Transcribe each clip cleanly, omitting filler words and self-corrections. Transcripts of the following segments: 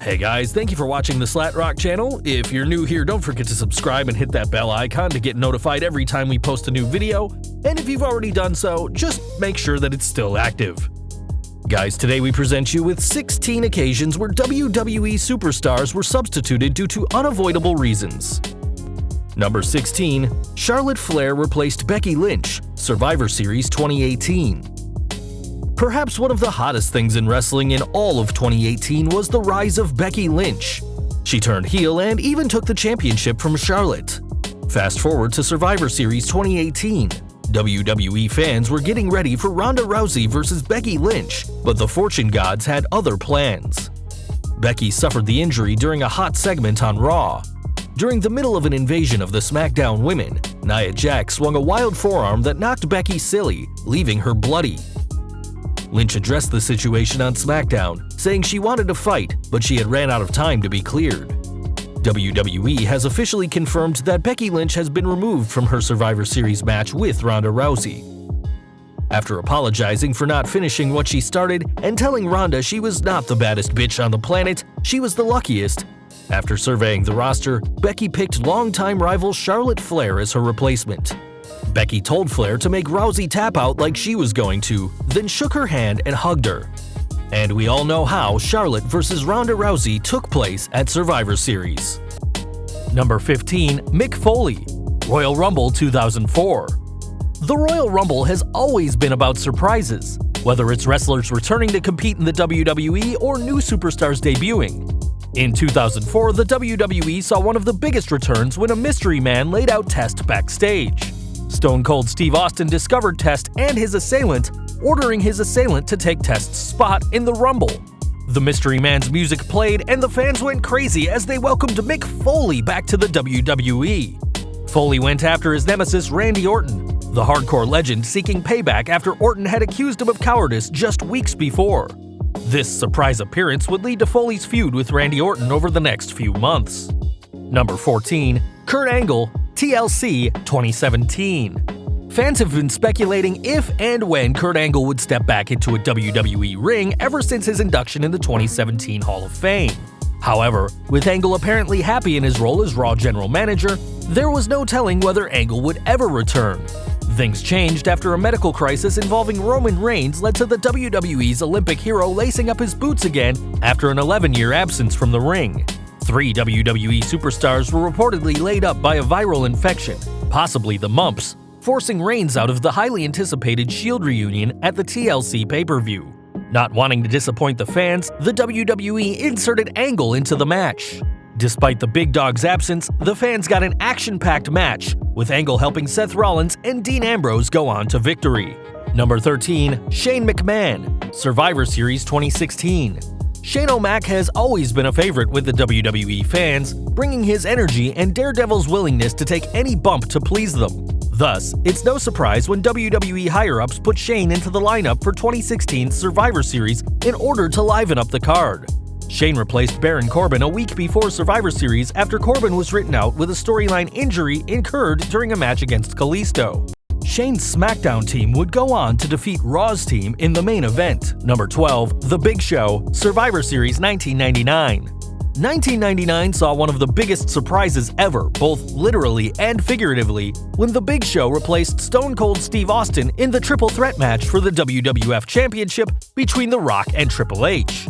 Hey guys, thank you for watching the Slat Rock channel. If you're new here, don't forget to subscribe and hit that bell icon to get notified every time we post a new video. And if you've already done so, just make sure that it's still active. Guys, today we present you with 16 occasions where WWE superstars were substituted due to unavoidable reasons. Number 16. Charlotte Flair replaced Becky Lynch, Survivor Series 2018. Perhaps one of the hottest things in wrestling in all of 2018 was the rise of Becky Lynch. She turned heel and even took the championship from Charlotte. Fast forward to Survivor Series 2018. WWE fans were getting ready for Ronda Rousey versus Becky Lynch, but the fortune gods had other plans. Becky suffered the injury during a hot segment on Raw. During the middle of an invasion of the SmackDown women, Nia Jax swung a wild forearm that knocked Becky silly, leaving her bloody. Lynch addressed the situation on SmackDown, saying she wanted to fight, but she had ran out of time to be cleared. WWE has officially confirmed that Becky Lynch has been removed from her Survivor Series match with Ronda Rousey. After apologizing for not finishing what she started and telling Ronda she was not the baddest bitch on the planet, she was the luckiest. After surveying the roster, Becky picked longtime rival Charlotte Flair as her replacement. Becky told Flair to make Rousey tap out like she was going to, then shook her hand and hugged her. And we all know how Charlotte vs. Ronda Rousey took place at Survivor Series. Number 15. Mick Foley, Royal Rumble 2004. The Royal Rumble has always been about surprises, whether it's wrestlers returning to compete in the WWE or new superstars debuting. In 2004, the WWE saw one of the biggest returns when a mystery man laid out Test backstage. Stone Cold Steve Austin discovered Test and his assailant, ordering his assailant to take Test's spot in the Rumble. The mystery man's music played and the fans went crazy as they welcomed Mick Foley back to the WWE. Foley went after his nemesis Randy Orton, the hardcore legend seeking payback after Orton had accused him of cowardice just weeks before. This surprise appearance would lead to Foley's feud with Randy Orton over the next few months. Number 14. Kurt Angle, TLC 2017. Fans have been speculating if and when Kurt Angle would step back into a WWE ring ever since his induction in the 2017 Hall of Fame. However, with Angle apparently happy in his role as Raw General Manager, there was no telling whether Angle would ever return. Things changed after a medical crisis involving Roman Reigns led to the WWE's Olympic hero lacing up his boots again after an 11-year absence from the ring. 3 WWE superstars were reportedly laid up by a viral infection, possibly the mumps, forcing Reigns out of the highly anticipated Shield reunion at the TLC pay-per-view. Not wanting to disappoint the fans, the WWE inserted Angle into the match. Despite the big dog's absence, the fans got an action-packed match, with Angle helping Seth Rollins and Dean Ambrose go on to victory. Number 13. Shane McMahon, Survivor Series 2016. Shane O'Mac has always been a favorite with the WWE fans, bringing his energy and Daredevil's willingness to take any bump to please them. Thus, it's no surprise when WWE higher-ups put Shane into the lineup for 2016's Survivor Series in order to liven up the card. Shane replaced Baron Corbin a week before Survivor Series after Corbin was written out with a storyline injury incurred during a match against Kalisto. Shane's SmackDown team would go on to defeat Raw's team in the main event. Number 12. The Big Show, Survivor Series 1999. 1999 saw one of the biggest surprises ever, both literally and figuratively, when The Big Show replaced Stone Cold Steve Austin in the triple threat match for the WWF Championship between The Rock and Triple H.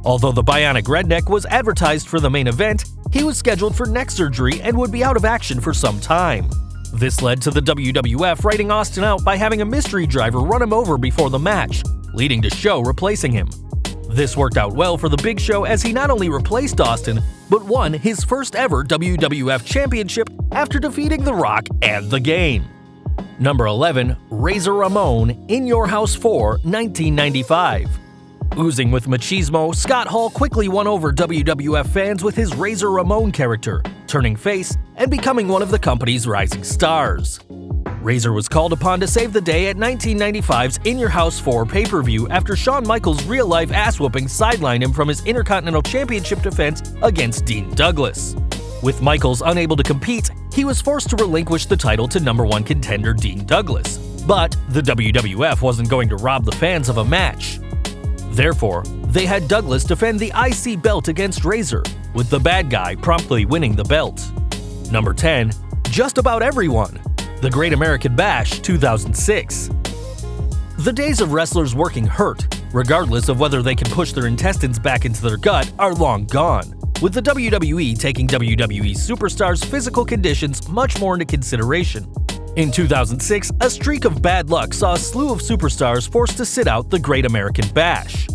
Although the Bionic Redneck was advertised for the main event, he was scheduled for neck surgery and would be out of action for some time. This led to the WWF writing Austin out by having a mystery driver run him over before the match, leading to Show replacing him. This worked out well for The Big Show as he not only replaced Austin, but won his first ever WWF Championship after defeating The Rock and The Game. Number 11. Razor Ramon, In Your House 4, 1995. Oozing with machismo, Scott Hall quickly won over WWF fans with his Razor Ramon character, turning face and becoming one of the company's rising stars. Razor was called upon to save the day at 1995's In Your House 4 pay-per-view after Shawn Michaels' real-life ass-whooping sidelined him from his Intercontinental Championship defense against Dean Douglas. With Michaels unable to compete, he was forced to relinquish the title to #1 contender Dean Douglas. But the WWF wasn't going to rob the fans of a match. Therefore, They had Douglas defend the IC belt against Razor, with the bad guy promptly winning the belt. Number 10. Just about everyone. The Great American Bash 2006. The days of wrestlers working hurt, regardless of whether they can push their intestines back into their gut, are long gone, with the WWE taking WWE superstars' physical conditions much more into consideration. In 2006, a streak of bad luck saw a slew of superstars forced to sit out the Great American Bash.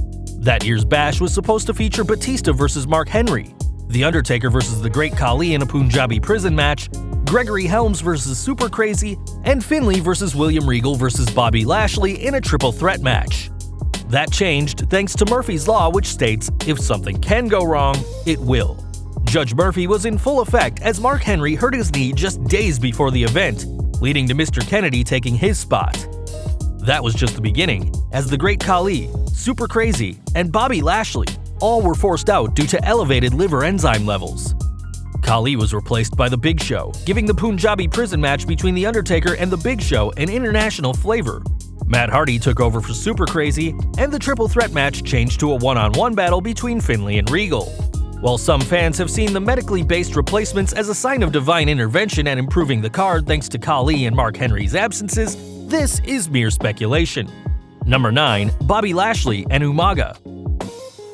That year's Bash was supposed to feature Batista vs. Mark Henry, The Undertaker vs. the Great Khali in a Punjabi prison match, Gregory Helms vs. Super Crazy, and Finlay vs. William Regal vs. Bobby Lashley in a triple threat match. That changed thanks to Murphy's Law, which states, if something can go wrong, it will. Judge Murphy was in full effect as Mark Henry hurt his knee just days before the event, leading to Mr. Kennedy taking his spot. That was just the beginning, as the Great Khali, Super Crazy, and Bobby Lashley all were forced out due to elevated liver enzyme levels. Khali was replaced by The Big Show, giving the Punjabi prison match between The Undertaker and The Big Show an international flavor. Matt Hardy took over for Super Crazy, and the triple threat match changed to a one-on-one battle between Finlay and Regal. While some fans have seen the medically based replacements as a sign of divine intervention and improving the card thanks to Khali and Mark Henry's absences, this is mere speculation. Number 9. Bobby Lashley and Umaga.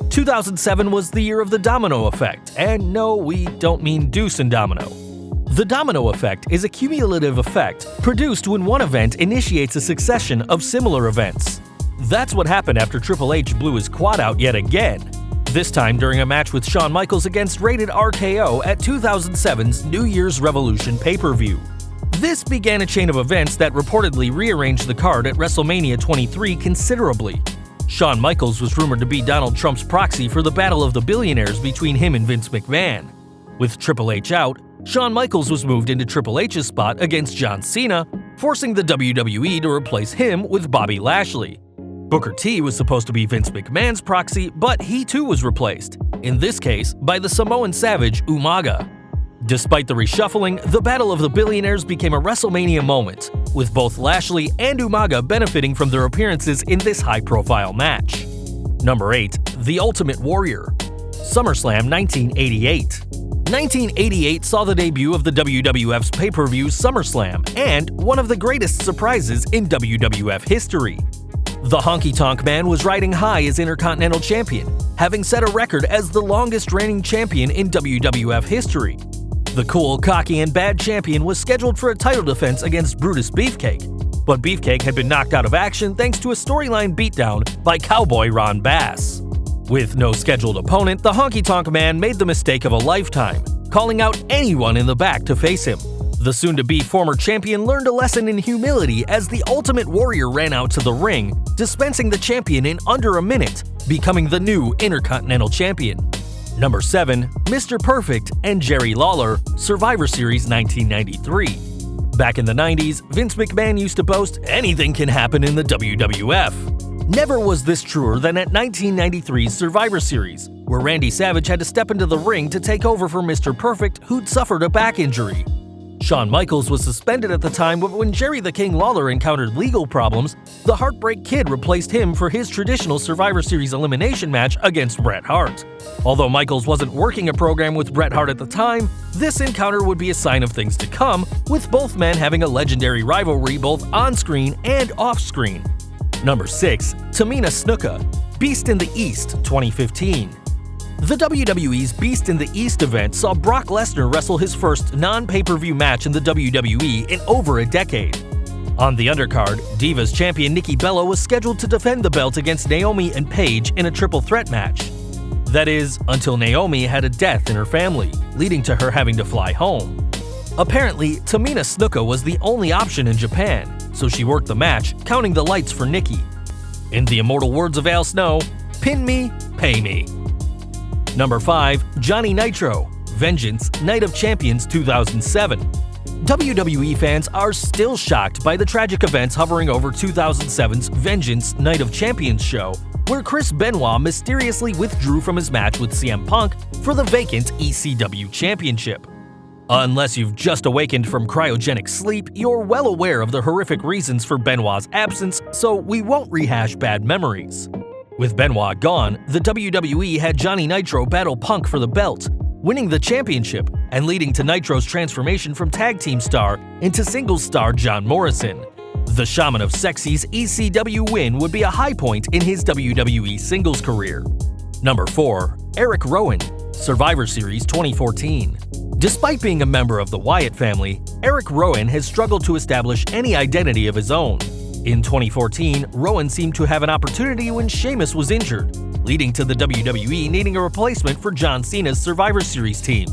2007 was the year of the domino effect, and no, we don't mean Deuce and Domino. The domino effect is a cumulative effect produced when one event initiates a succession of similar events. That's what happened after Triple H blew his quad out yet again, this time during a match with Shawn Michaels against Rated RKO at 2007's New Year's Revolution pay-per-view. This began a chain of events that reportedly rearranged the card at WrestleMania 23 considerably. Shawn Michaels was rumored to be Donald Trump's proxy for the Battle of the Billionaires between him and Vince McMahon. With Triple H out, Shawn Michaels was moved into Triple H's spot against John Cena, forcing the WWE to replace him with Bobby Lashley. Booker T was supposed to be Vince McMahon's proxy, but he too was replaced, in this case by the Samoan Savage Umaga. Despite the reshuffling, the Battle of the Billionaires became a WrestleMania moment, with both Lashley and Umaga benefiting from their appearances in this high-profile match. Number 8. The Ultimate Warrior. SummerSlam 1988. 1988 saw the debut of the WWF's pay-per-view SummerSlam, and one of the greatest surprises in WWF history. The Honky Tonk Man was riding high as Intercontinental Champion, having set a record as the longest reigning champion in WWF history. The cool, cocky, and bad champion was scheduled for a title defense against Brutus Beefcake, but Beefcake had been knocked out of action thanks to a storyline beatdown by Cowboy Ron Bass. With no scheduled opponent, the Honky Tonk Man made the mistake of a lifetime, calling out anyone in the back to face him. The soon-to-be former champion learned a lesson in humility as the Ultimate Warrior ran out to the ring, dispensing the champion in under a minute, becoming the new Intercontinental Champion. Number 7. Mr. Perfect and Jerry Lawler, Survivor Series 1993. Back in the 90s, Vince McMahon used to boast, anything can happen in the WWF. Never was this truer than at 1993's Survivor Series, where Randy Savage had to step into the ring to take over for Mr. Perfect, who'd suffered a back injury. Shawn Michaels was suspended at the time, but when Jerry the King Lawler encountered legal problems, the Heartbreak Kid replaced him for his traditional Survivor Series elimination match against Bret Hart. Although Michaels wasn't working a program with Bret Hart at the time, this encounter would be a sign of things to come, with both men having a legendary rivalry both on-screen and off-screen. Number 6. Tamina Snuka, Beast in the East 2015. The WWE's Beast in the East event saw Brock Lesnar wrestle his first non-pay-per-view match in the WWE in over a decade. On the undercard, Divas champion Nikki Bella was scheduled to defend the belt against Naomi and Paige in a triple threat match. That is, until Naomi had a death in her family, leading to her having to fly home. Apparently, Tamina Snuka was the only option in Japan, so she worked the match, counting the lights for Nikki. In the immortal words of Al Snow, pin me, pay me. Number 5. Johnny Nitro, Vengeance, Night of Champions 2007. WWE fans are still shocked by the tragic events hovering over 2007's Vengeance, Night of Champions show, where Chris Benoit mysteriously withdrew from his match with CM Punk for the vacant ECW Championship. Unless you've just awakened from cryogenic sleep, you're well aware of the horrific reasons for Benoit's absence, so we won't rehash bad memories. With Benoit gone, the WWE had Johnny Nitro battle Punk for the belt, winning the championship and leading to Nitro's transformation from tag team star into singles star John Morrison. The Shaman of Sexy's ECW win would be a high point in his WWE singles career. Number 4. Eric Rowan, Survivor Series 2014. Despite being a member of the Wyatt family, Eric Rowan has struggled to establish any identity of his own. In 2014, Rowan seemed to have an opportunity when Sheamus was injured, leading to the WWE needing a replacement for John Cena's Survivor Series team.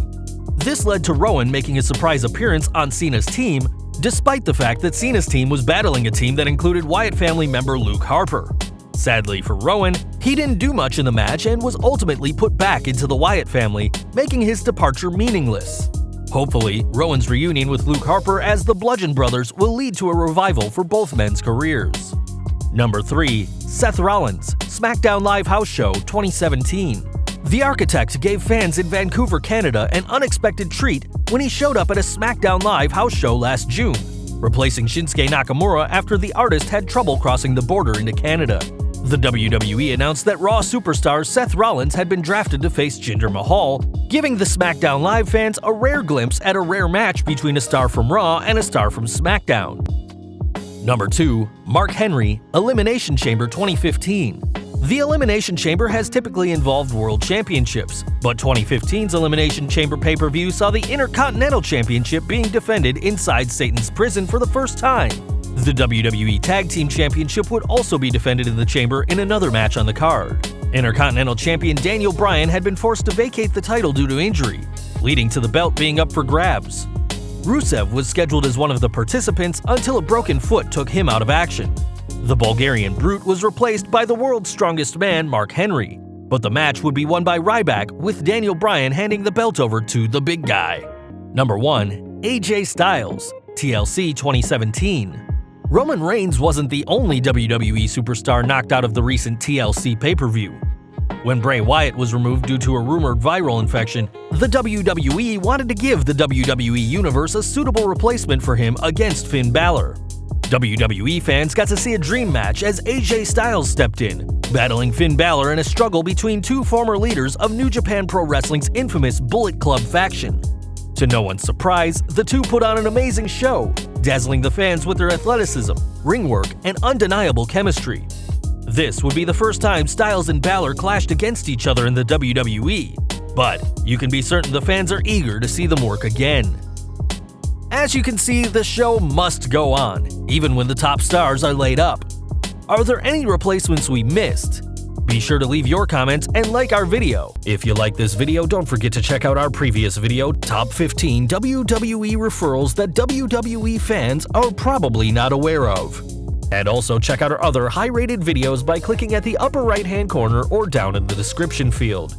This led to Rowan making a surprise appearance on Cena's team, despite the fact that Cena's team was battling a team that included Wyatt family member Luke Harper. Sadly for Rowan, he didn't do much in the match and was ultimately put back into the Wyatt family, making his departure meaningless. Hopefully, Rowan's reunion with Luke Harper as the Bludgeon Brothers will lead to a revival for both men's careers. Number 3. Seth Rollins, SmackDown Live House Show 2017. The Architect gave fans in Vancouver, Canada an unexpected treat when he showed up at a SmackDown Live house show last June, replacing Shinsuke Nakamura after the artist had trouble crossing the border into Canada. The WWE announced that Raw superstar Seth Rollins had been drafted to face Jinder Mahal, giving the SmackDown Live fans a rare glimpse at a rare match between a star from Raw and a star from SmackDown. Number 2. Mark Henry, Elimination Chamber 2015. The Elimination Chamber has typically involved World Championships, but 2015's Elimination Chamber pay-per-view saw the Intercontinental Championship being defended inside Satan's prison for the first time. The WWE Tag Team Championship would also be defended in the Chamber in another match on the card. Intercontinental Champion Daniel Bryan had been forced to vacate the title due to injury, leading to the belt being up for grabs. Rusev was scheduled as one of the participants until a broken foot took him out of action. The Bulgarian Brute was replaced by the world's strongest man, Mark Henry, but the match would be won by Ryback, with Daniel Bryan handing the belt over to the big guy. Number 1. AJ Styles, TLC 2017. Roman Reigns wasn't the only WWE superstar knocked out of the recent TLC pay-per-view. When Bray Wyatt was removed due to a rumored viral infection, the WWE wanted to give the WWE Universe a suitable replacement for him against Finn Balor. WWE fans got to see a dream match as AJ Styles stepped in, battling Finn Balor in a struggle between two former leaders of New Japan Pro Wrestling's infamous Bullet Club faction. To no one's surprise, the two put on an amazing show, dazzling the fans with their athleticism, ring work, and undeniable chemistry. This would be the first time Styles and Balor clashed against each other in the WWE, but you can be certain the fans are eager to see them work again. As you can see, the show must go on, even when the top stars are laid up. Are there any replacements we missed? Be sure to leave your comments and like our video. If you like this video, don't forget to check out our previous video, Top 15 WWE Referrals that WWE fans are probably not aware of. And also check out our other high-rated videos by clicking at the upper right-hand corner or down in the description field.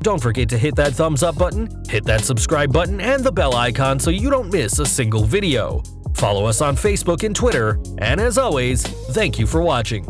Don't forget to hit that thumbs up button, hit that subscribe button, and the bell icon so you don't miss a single video. Follow us on Facebook and Twitter, and as always, thank you for watching.